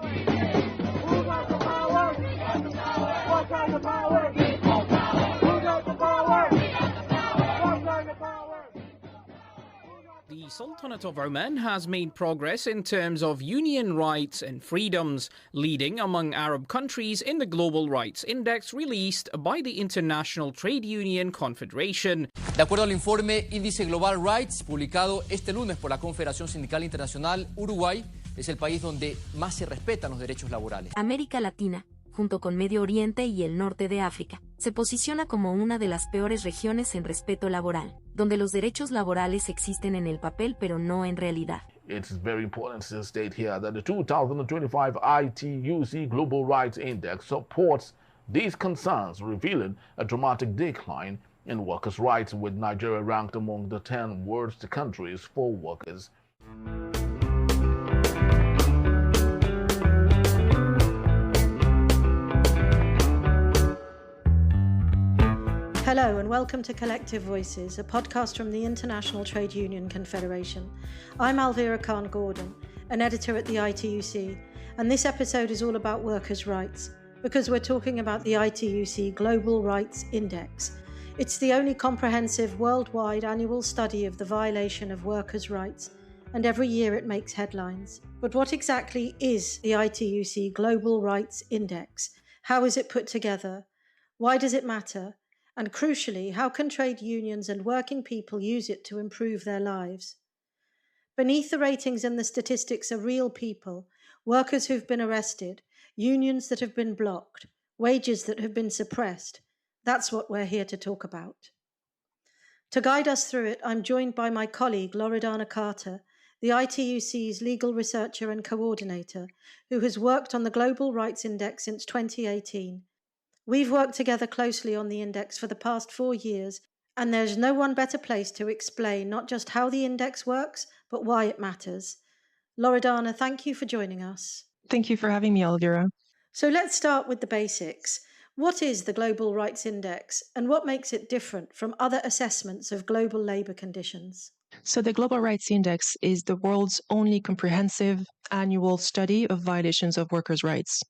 Who got the power? We got the power. What got the power? People power. Who got the power? We got the power. What got the power? The Sultanate of Oman has made progress in terms of union rights and freedoms, leading among Arab countries in the Global Rights Index released by the International Trade Union Confederation. De acuerdo al informe Índice Global Rights, publicado este lunes por la Confederación Sindical Internacional, Uruguay es el país donde más se respetan los derechos laborales. América Latina, junto con Medio Oriente y el norte de África, se posiciona como una de las peores regiones en respeto laboral, donde los derechos laborales existen en el papel pero no en realidad. It's very important to state here that the 2025 ITUC Global Rights Index supports these concerns, revealing a dramatic decline in workers' rights, with Nigeria ranked among the 10 worst countries for workers. Hello and welcome to Collective Voices, a podcast from the International Trade Union Confederation. I'm Alvira Khan-Gordon, an editor at the ITUC, and this episode is all about workers' rights, because we're talking about the ITUC Global Rights Index. It's the only comprehensive worldwide annual study of the violation of workers' rights, and every year it makes headlines. But what exactly is the ITUC Global Rights Index? How is it put together? Why does it matter? And crucially, how can trade unions and working people use it to improve their lives? Beneath the ratings and the statistics are real people, workers who've been arrested, unions that have been blocked, wages that have been suppressed. That's what we're here to talk about. To guide us through it, I'm joined by my colleague, Loredana Carter, the ITUC's legal researcher and coordinator, who has worked on the Global Rights Index since 2018. We've worked together closely on the index for the past 4 years, and there's no one better placed to explain not just how the index works, but why it matters. Loredana, thank you for joining us. Thank you for having me, Elvira. So let's start with the basics. What is the Global Rights Index, and what makes it different from other assessments of global labour conditions? So the Global Rights Index is the world's only comprehensive annual study of violations of workers' rights.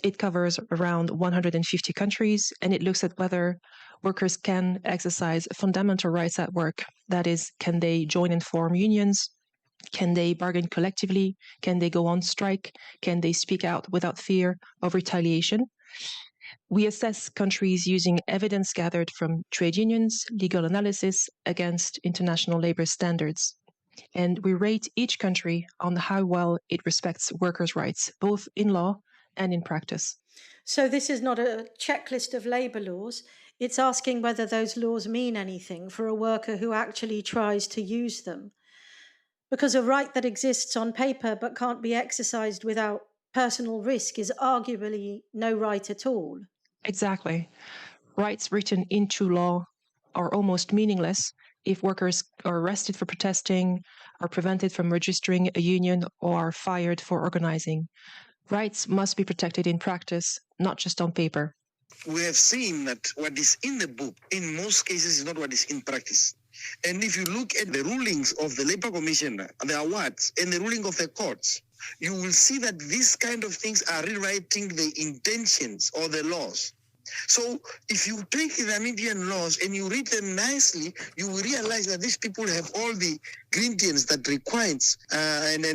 It covers around 150 countries, and it looks at whether workers can exercise fundamental rights at work. That is, can they join and form unions? Can they bargain collectively? Can they go on strike? Can they speak out without fear of retaliation? We assess countries using evidence gathered from trade unions, legal analysis against international labor standards. And we rate each country on how well it respects workers' rights, both in law and in practice. So this is not a checklist of labour laws. It's asking whether those laws mean anything for a worker who actually tries to use them. Because a right that exists on paper but can't be exercised without personal risk is arguably no right at all. Exactly. Rights written into law are almost meaningless if workers are arrested for protesting, are prevented from registering a union, or are fired for organizing. Rights must be protected in practice, not just on paper. We have seen that what is in the book, in most cases, is not what is in practice. And if you look at the rulings of the Labour Commission, the awards, and the ruling of the courts, you will see that these kind of things are rewriting the intentions or the laws. So if you take the Namibian laws and you read them nicely, you will realize that these people have all the ingredients that requires and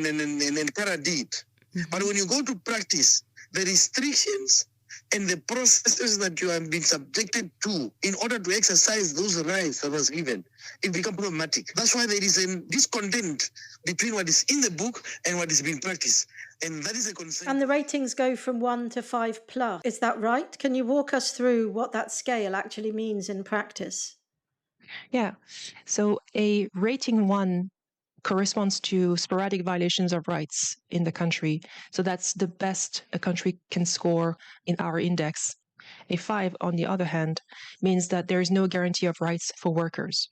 paradid. But when you go to practice, the restrictions and the processes that you have been subjected to in order to exercise those rights that was given, it becomes problematic. That's why there is a discontent between what is in the book and what is being practiced. And that is a concern. And the ratings go from 1 to 5 plus. Is that right? Can you walk us through what that scale actually means in practice? Yeah. So a rating 1 corresponds to sporadic violations of rights in the country. So that's the best a country can score in our index. A 5, on the other hand, means that there is no guarantee of rights for workers.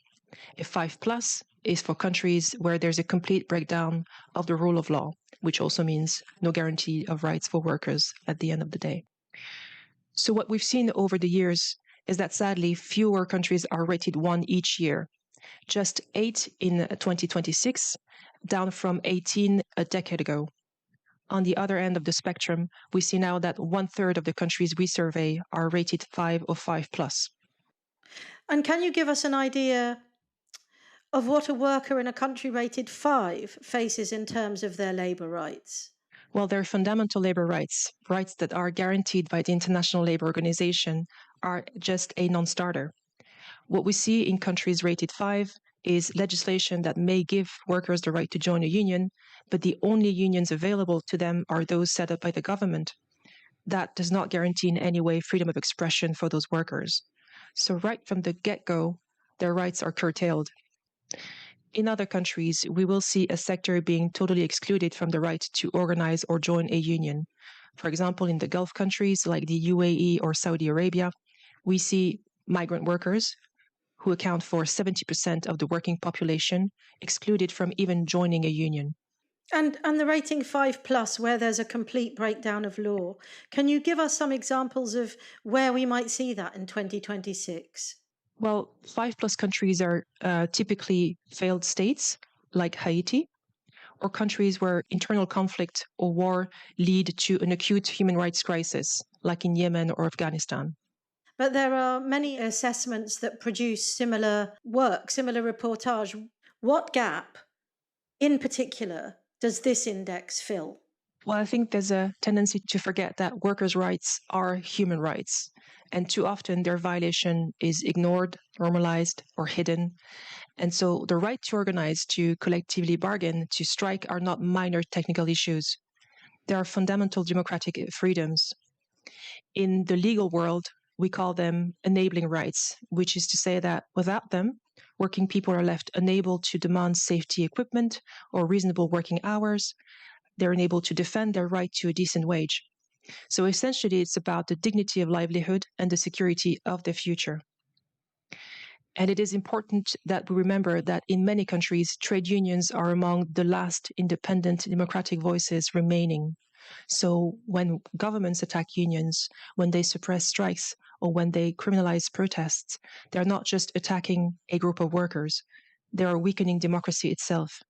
A 5 plus is for countries where there's a complete breakdown of the rule of law, which also means no guarantee of rights for workers at the end of the day. So what we've seen over the years is that sadly fewer countries are rated 1 each year. Just 8 in 2026, down from 18 a decade ago. On the other end of the spectrum, we see now that 1/3 of the countries we survey are rated 5 or 5+. And can you give us an idea of what a worker in a country rated 5 faces in terms of their labour rights? Well, their fundamental labor rights, rights that are guaranteed by the International Labour Organization, are just a non-starter. What we see in countries rated 5 is legislation that may give workers the right to join a union, but the only unions available to them are those set up by the government. That does not guarantee in any way freedom of expression for those workers. So right from the get-go, their rights are curtailed. In other countries, we will see a sector being totally excluded from the right to organize or join a union. For example, in the Gulf countries like the UAE or Saudi Arabia, we see migrant workers, who account for 70% of the working population, excluded from even joining a union. And the rating 5+, where there's a complete breakdown of law, can you give us some examples of where we might see that in 2026? Well, 5+ countries are typically failed states like Haiti, or countries where internal conflict or war lead to an acute human rights crisis, like in Yemen or Afghanistan. But there are many assessments that produce similar work, similar reportage. What gap, in particular, does this index fill? Well, I think there's a tendency to forget that workers' rights are human rights, and too often their violation is ignored, normalized, or hidden. And so the right to organize, to collectively bargain, to strike are not minor technical issues. They are fundamental democratic freedoms. In the legal world, we call them enabling rights, which is to say that without them, working people are left unable to demand safety equipment or reasonable working hours. They're unable to defend their right to a decent wage. So essentially, it's about the dignity of livelihood and the security of their future. And it is important that we remember that in many countries, trade unions are among the last independent democratic voices remaining. So when governments attack unions, when they suppress strikes, or when they criminalize protests, they're not just attacking a group of workers, they are weakening democracy itself.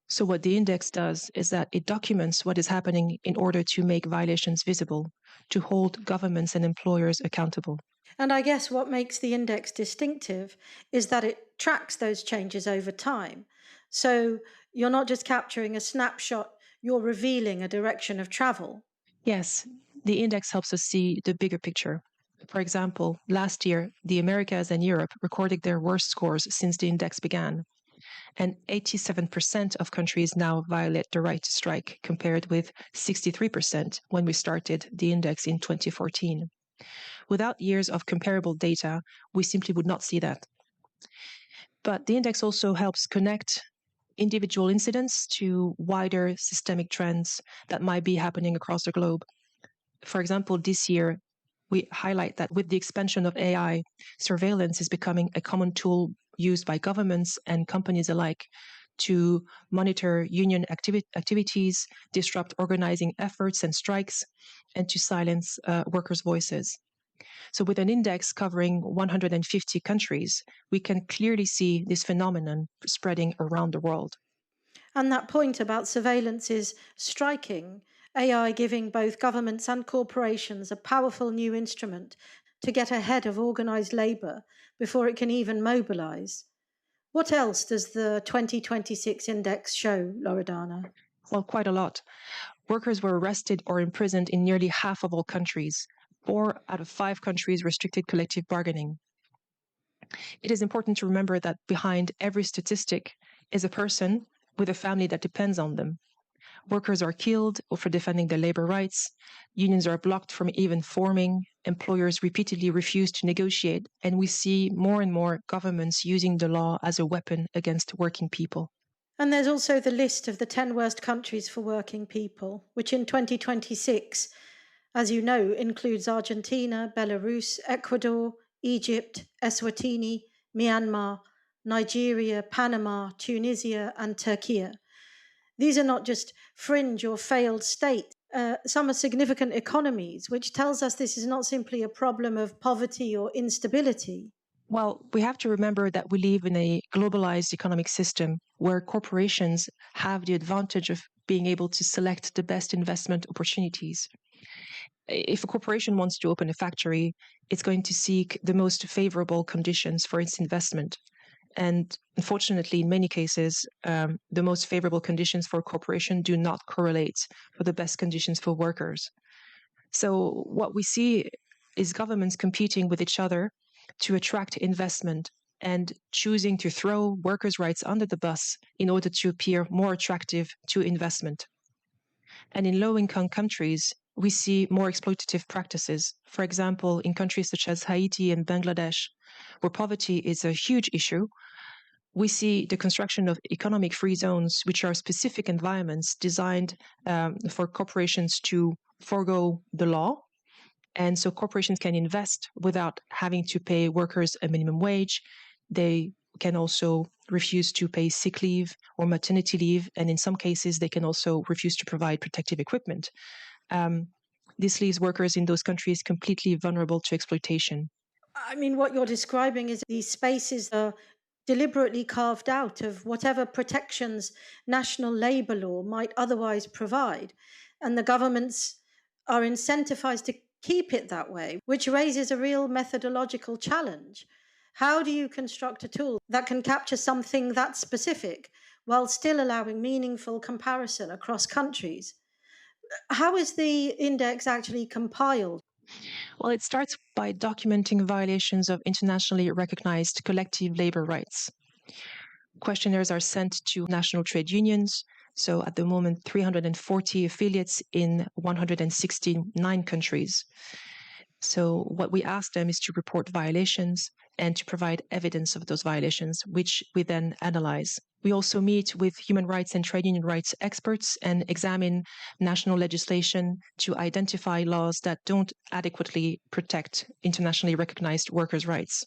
So what the index does is that it documents what is happening in order to make violations visible, to hold governments and employers accountable. And I guess what makes the index distinctive is that it tracks those changes over time. So you're not just capturing a snapshot, you're revealing a direction of travel. Yes, the index helps us see the bigger picture. For example, last year, the Americas and Europe recorded their worst scores since the index began. And 87% of countries now violate the right to strike, compared with 63% when we started the index in 2014. Without years of comparable data, we simply would not see that. But the index also helps connect individual incidents to wider systemic trends that might be happening across the globe. For example, this year, we highlight that with the expansion of AI, surveillance is becoming a common tool used by governments and companies alike to monitor union activities, disrupt organizing efforts and strikes, and to silence workers' voices. So with an index covering 150 countries, we can clearly see this phenomenon spreading around the world. And that point about surveillance is striking. AI giving both governments and corporations a powerful new instrument to get ahead of organised labour before it can even mobilise. What else does the 2026 index show, Loredana? Well, quite a lot. Workers were arrested or imprisoned in nearly half of all countries. 4 out of 5 countries restricted collective bargaining. It is important to remember that behind every statistic is a person with a family that depends on them. Workers are killed for defending their labor rights. Unions are blocked from even forming. Employers repeatedly refuse to negotiate. And we see more and more governments using the law as a weapon against working people. And there's also the list of the 10 worst countries for working people, which in 2026, as you know, includes Argentina, Belarus, Ecuador, Egypt, Eswatini, Myanmar, Nigeria, Panama, Tunisia, and Turkey. These are not just fringe or failed states. Some are significant economies, which tells us this is not simply a problem of poverty or instability. Well, we have to remember that we live in a globalized economic system where corporations have the advantage of being able to select the best investment opportunities. If a corporation wants to open a factory, it's going to seek the most favorable conditions for its investment. And unfortunately, in many cases, the most favorable conditions for a corporation do not correlate with the best conditions for workers. So what we see is governments competing with each other to attract investment and choosing to throw workers' rights under the bus in order to appear more attractive to investment. And in low-income countries, we see more exploitative practices. For example, in countries such as Haiti and Bangladesh, where poverty is a huge issue, we see the construction of economic free zones, which are specific environments designed for corporations to forego the law. And so corporations can invest without having to pay workers a minimum wage. They can also refuse to pay sick leave or maternity leave. And in some cases, they can also refuse to provide protective equipment. This leaves workers in those countries completely vulnerable to exploitation. I mean, what you're describing is these spaces are deliberately carved out of whatever protections national labour law might otherwise provide. And the governments are incentivized to keep it that way, which raises a real methodological challenge. How do you construct a tool that can capture something that specific while still allowing meaningful comparison across countries? How is the index actually compiled? Well, it starts by documenting violations of internationally recognized collective labor rights. Questionnaires are sent to national trade unions. So at the moment, 340 affiliates in 169 countries. So what we ask them is to report violations and to provide evidence of those violations, which we then analyze. We also meet with human rights and trade union rights experts and examine national legislation to identify laws that don't adequately protect internationally recognized workers' rights.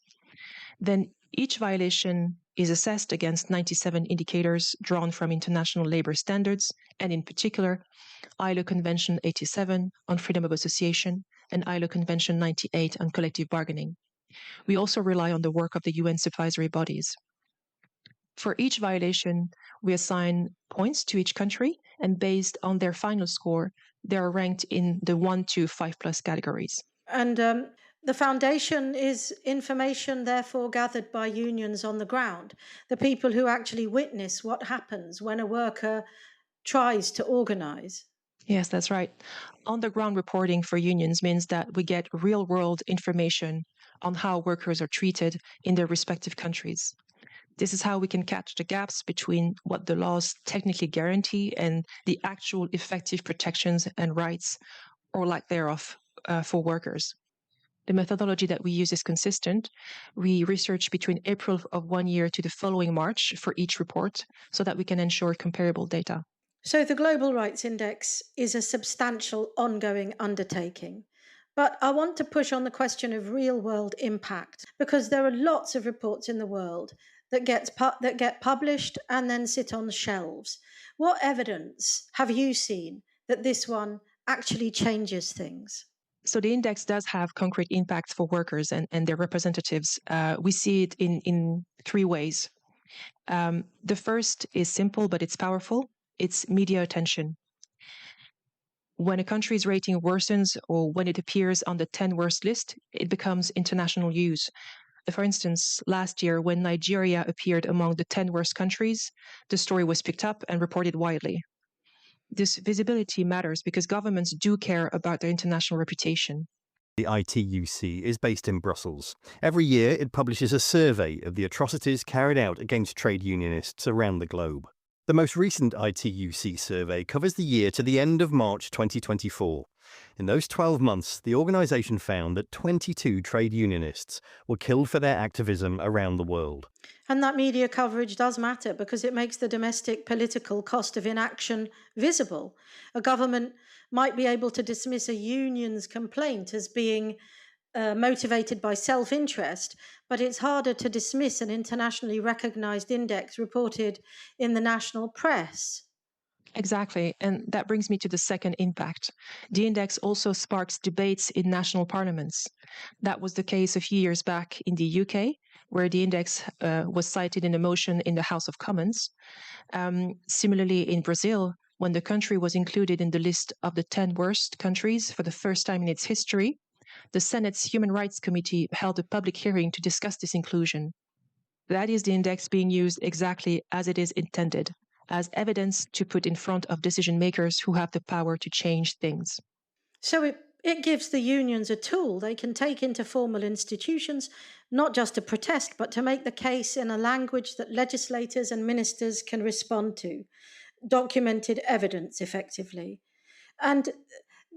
Then each violation is assessed against 97 indicators drawn from international labor standards, and in particular, ILO Convention 87 on freedom of association and ILO Convention 98 on collective bargaining. We also rely on the work of the UN supervisory bodies. For each violation, we assign points to each country, and based on their final score, they are ranked in the 1 to 5+ categories. And the foundation is information, therefore, gathered by unions on the ground, the people who actually witness what happens when a worker tries to organize. Yes, that's right. On-the-ground reporting for unions means that we get real-world information on how workers are treated in their respective countries. This is how we can catch the gaps between what the laws technically guarantee and the actual effective protections and rights, or lack thereof, for workers. The methodology that we use is consistent. We research between April of one year to the following March for each report so that we can ensure comparable data. So the Global Rights Index is a substantial ongoing undertaking. But I want to push on the question of real-world impact, because there are lots of reports in the world that get published and then sit on shelves. What evidence have you seen that this one actually changes things? So the index does have concrete impacts for workers and their representatives. We see it in 3 ways. The first is simple, but it's powerful. It's media attention. When a country's rating worsens or when it appears on the 10 worst list, it becomes international news. For instance, last year, when Nigeria appeared among the 10 worst countries, the story was picked up and reported widely. This visibility matters because governments do care about their international reputation. The ITUC is based in Brussels. Every year, it publishes a survey of the atrocities carried out against trade unionists around the globe. The most recent ITUC survey covers the year to the end of March 2024. In those 12 months, the organisation found that 22 trade unionists were killed for their activism around the world. And that media coverage does matter because it makes the domestic political cost of inaction visible. A government might be able to dismiss a union's complaint as being motivated by self-interest, but it's harder to dismiss an internationally recognised index reported in the national press. Exactly, and that brings me to the second impact. The index also sparks debates in national parliaments. That was the case a few years back in the UK, where the index was cited in a motion in the House of Commons. Similarly, in Brazil, when the country was included in the list of the 10 worst countries for the first time in its history, the Senate's Human Rights Committee held a public hearing to discuss this inclusion. That is the index being used exactly as it is intended, as evidence to put in front of decision makers who have the power to change things. So it gives the unions a tool they can take into formal institutions, not just to protest, but to make the case in a language that legislators and ministers can respond to. Documented evidence, effectively. And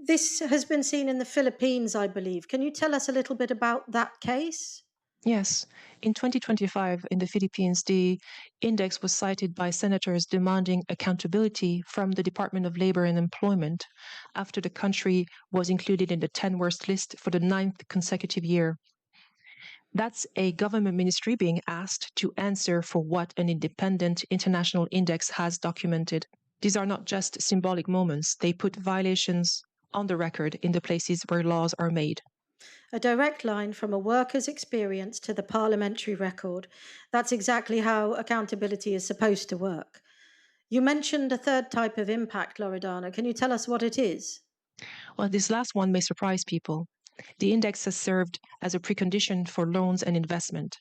this has been seen in the Philippines, I believe. Can you tell us a little bit about that case? Yes. In 2025, in the Philippines, the index was cited by senators demanding accountability from the Department of Labor and Employment after the country was included in the 10 worst list for the 9th consecutive year. That's a government ministry being asked to answer for what an independent international index has documented. These are not just symbolic moments. They put violations on the record in the places where laws are made. A direct line from a worker's experience to the parliamentary record. That's exactly how accountability is supposed to work. You mentioned a third type of impact, Loredana. Can you tell us what it is? Well, this last one may surprise people. The index has served as a precondition for loans and investment.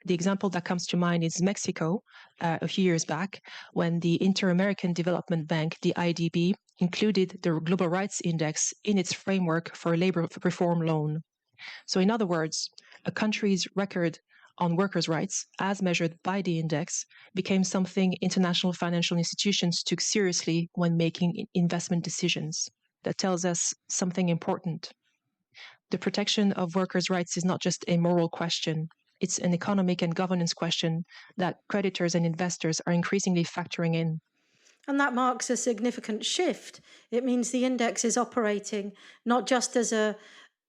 The example that comes to mind is Mexico, a few years back, when the Inter-American Development Bank, the IDB, included the Global Rights Index in its framework for a labor reform loan. So in other words, a country's record on workers' rights, as measured by the index, became something international financial institutions took seriously when making investment decisions. That tells us something important. The protection of workers' rights is not just a moral question. It's an economic and governance question that creditors and investors are increasingly factoring in. And that marks a significant shift. It means the index is operating not just as a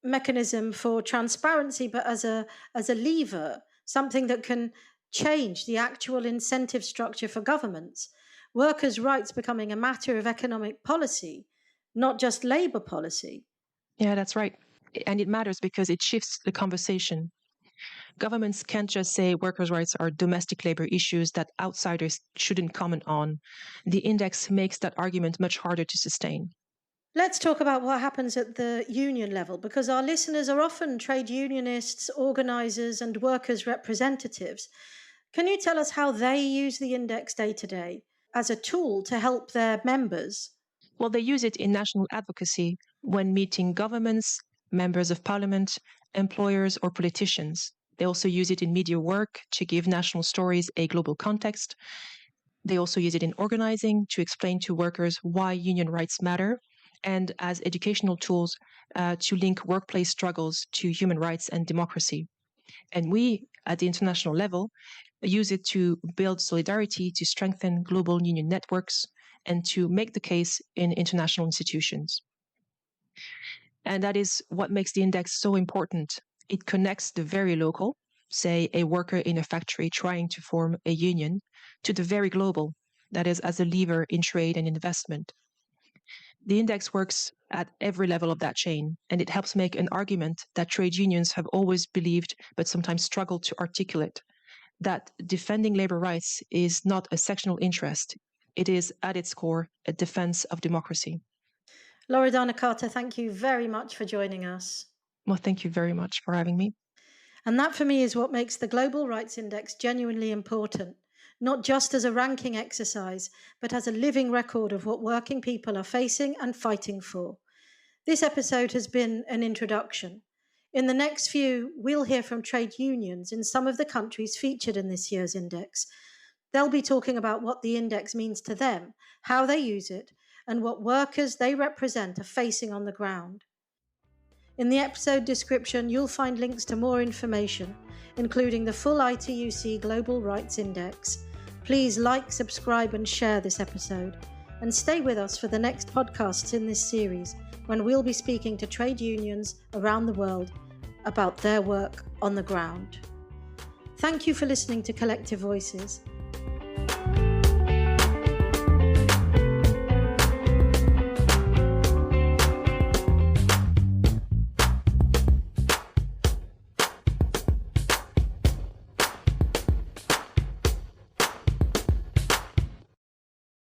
mechanism for transparency, but as a lever, something that can change the actual incentive structure for governments. Workers' rights becoming a matter of economic policy, not just labor policy. Yeah, that's right. And it matters because it shifts the conversation. Governments can't just say workers' rights are domestic labor issues that outsiders shouldn't comment on. The index makes that argument much harder to sustain. Let's talk about what happens at the union level, because our listeners are often trade unionists, organisers, and workers' representatives. Can you tell us how they use the index day to day as a tool to help their members? Well, they use it in national advocacy when meeting governments, members of parliament, employers, or politicians. They also use it in media work to give national stories a global context. They also use it in organizing to explain to workers why union rights matter, and as educational tools to link workplace struggles to human rights and democracy. And we, at the international level, use it to build solidarity, to strengthen global union networks, and to make the case in international institutions. And that is what makes the index so important. It connects the very local, say a worker in a factory trying to form a union, to the very global, that is as a lever in trade and investment. The index works at every level of that chain, and it helps make an argument that trade unions have always believed but sometimes struggled to articulate, that defending labor rights is not a sectional interest. It is, at its core, a defense of democracy. Loredana Carter, thank you very much for joining us. Well, thank you very much for having me. And that, for me, is what makes the Global Rights Index genuinely important, not just as a ranking exercise, but as a living record of what working people are facing and fighting for. This episode has been an introduction. In the next few, we'll hear from trade unions in some of the countries featured in this year's index. They'll be talking about what the index means to them, how they use it, and what workers they represent are facing on the ground. In the episode description, you'll find links to more information, including the full ITUC Global Rights Index. Please like, subscribe, and share this episode. And stay with us for the next podcasts in this series, when we'll be speaking to trade unions around the world about their work on the ground. Thank you for listening to Collective Voices.